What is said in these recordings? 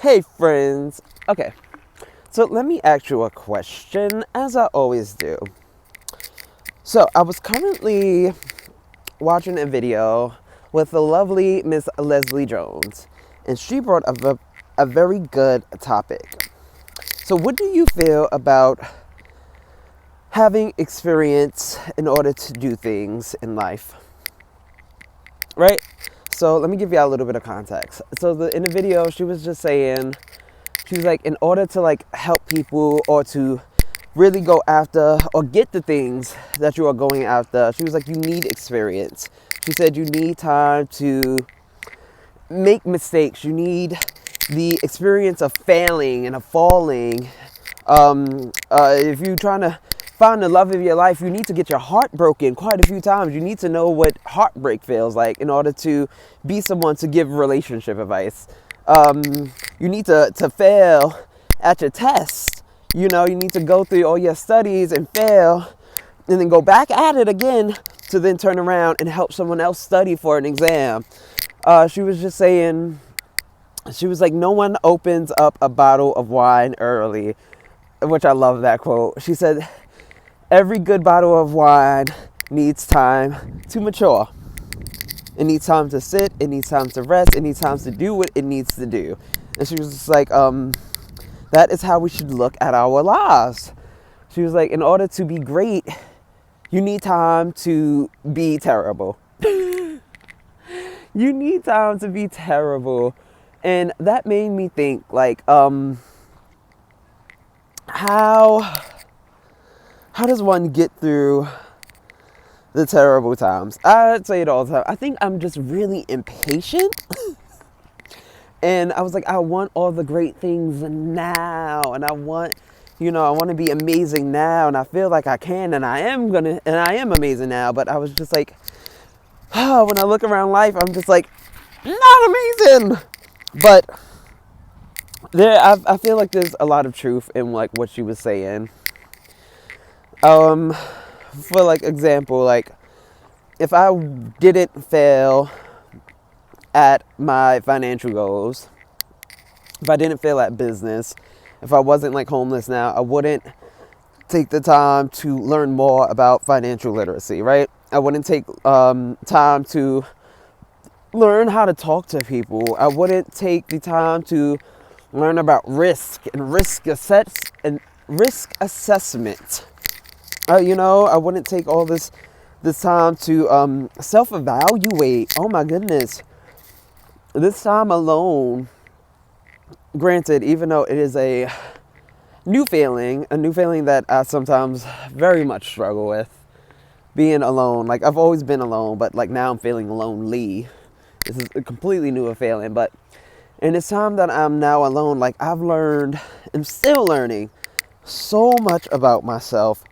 Hey friends. Okay, so let me ask you a question, as I always do. So I was currently watching a video with the lovely Miss Leslie Jones, and she brought up a very good topic. So what do you feel about having experience in order to do things in life? Right? So let me give you a little bit of context. So in the video, she was just saying, she was like, in order to like help people or to really go after or get the things that you are going after, she was like, you need experience. She said you need time to make mistakes. You need the experience of failing and of falling. If you're trying to find the love of your life, you need to get your heart broken quite a few times. You need to know what heartbreak feels like in order to be someone to give relationship advice. You need to fail at your test. You need to go through all your studies and fail and then go back at it again to then turn around and help someone else study for an exam. She was just saying, she was like, no one opens up a bottle of wine early, which I love that quote. She said, every good bottle of wine needs time to mature. It needs time to sit, it needs time to rest, it needs time to do what it needs to do. And she was just like, that is how we should look at our lives. She was like, in order to be great, you need time to be terrible. You need time to be terrible. And that made me think, like, how does one get through the terrible times? I say it all the time. I think I'm just really impatient. And I was like, I want all the great things now. And I want to be amazing now. And I feel like I can, and I am amazing now. But I was just like, when I look around life, I'm just like, not amazing. But I feel like there's a lot of truth in like what she was saying. For like example, like if I didn't fail at my financial goals, if I didn't fail at business, if I wasn't like homeless now, I wouldn't take the time to learn more about financial literacy, right? I wouldn't take time to learn how to talk to people. I wouldn't take the time to learn about risk and risk assessment. I wouldn't take all this time to self-evaluate. Oh my goodness. This time alone, granted, even though it is a new feeling that I sometimes very much struggle with, being alone. Like, I've always been alone, but like now I'm feeling lonely. This is a completely new feeling, but in this time that I'm now alone, like I've learned and still learning so much about myself,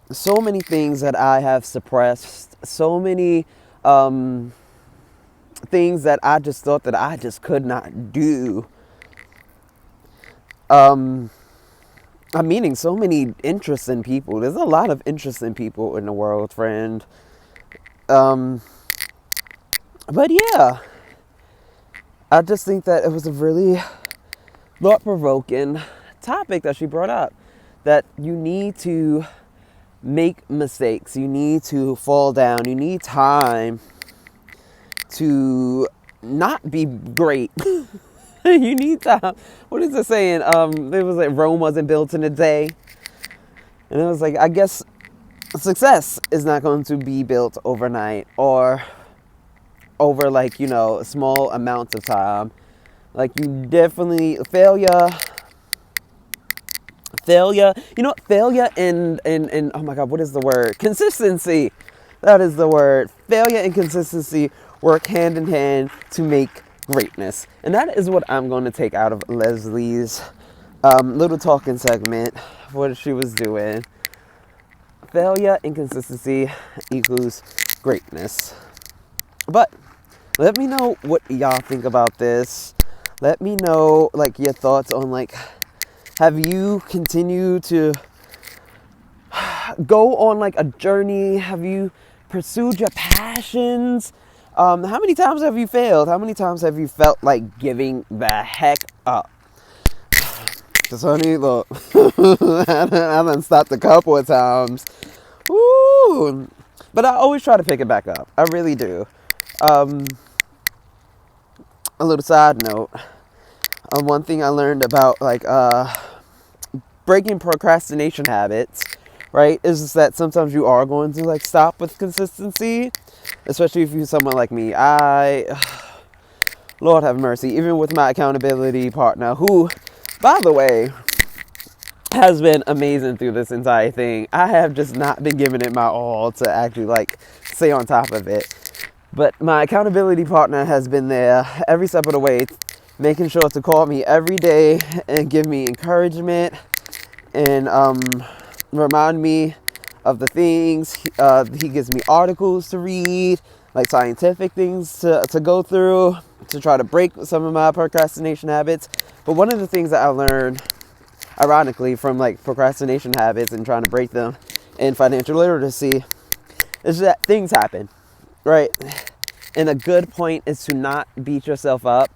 so many things that I have suppressed, so many things that I just thought that I just could not do. I'm meeting so many interesting people. There's a lot of interesting people in the world, friend. But yeah, I just think that it was a really thought-provoking topic that she brought up, that you need to make mistakes, you need to fall down, you need time to not be great. You need time. What is it saying? It was like Rome wasn't built in a day. And it was like, I guess success is not going to be built overnight or over like, small amounts of time. Like, you definitely failure, failure and oh my God, what is the word? Consistency. That is the word. Failure and consistency work hand in hand to make greatness. And that is what I'm going to take out of Leslie's little talking segment, what she was doing. Failure and consistency equals greatness. But let me know what y'all think about this. Let me know like your thoughts on like, have you continued to go on like a journey? Have you pursued your passions? How many times have you failed? How many times have you felt like giving the heck up? Cause honey, look, I done stopped a couple of times. Woo! But I always try to pick it back up. I really do. A little side note. One thing I learned about breaking procrastination habits, right, is that sometimes you are going to like stop with consistency, especially if you're someone like me. Lord have mercy, even with my accountability partner, who, by the way, has been amazing through this entire thing. I have just not been giving it my all to actually like stay on top of it. But my accountability partner has been there every step of the way, making sure to call me every day and give me encouragement and remind me of the things. He gives me articles to read, like scientific things to go through to try to break some of my procrastination habits. But one of the things that I learned, ironically, from like procrastination habits and trying to break them in financial literacy is that things happen, right? And a good point is to not beat yourself up,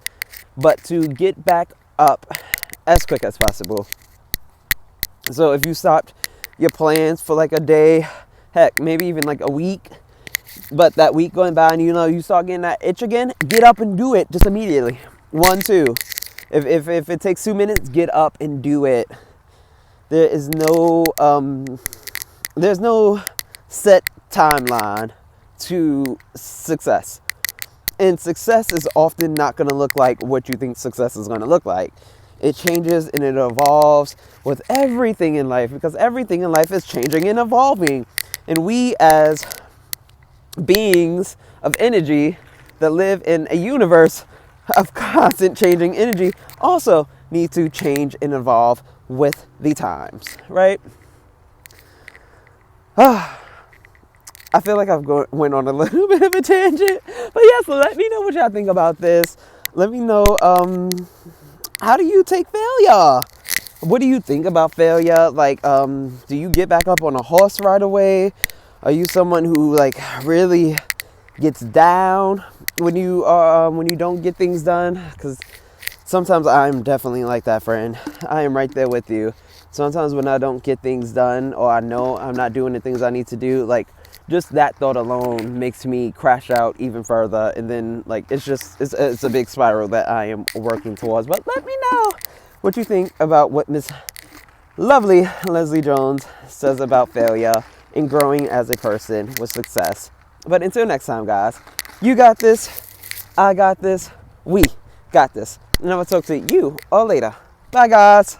but to get back up as quick as possible. So if you stopped your plans for like a day, heck, maybe even like a week, but that week going by and you start getting that itch again, get up and do it just immediately. 1, 2. If it takes 2 minutes, get up and do it. There is there's no set timeline to success. And success is often not going to look like what you think success is going to look like. It changes and it evolves with everything in life, because everything in life is changing and evolving. And we as beings of energy that live in a universe of constant changing energy also need to change and evolve with the times, right? I feel like I've went on a little bit of a tangent, but yes, let me know what y'all think about this. Let me know, how do you take failure? What do you think about failure? Like, do you get back up on a horse right away? Are you someone who like really gets down when you don't get things done? Because sometimes I'm definitely like that, friend. I am right there with you. Sometimes when I don't get things done, or I know I'm not doing the things I need to do, like just that thought alone makes me crash out even further. And then like it's a big spiral that I am working towards. But let me know what you think about what Miss Lovely Leslie Jones says about failure and growing as a person with success. But until next time, guys, you got this, I got this, we got this. And I will talk to you all later. Bye, guys.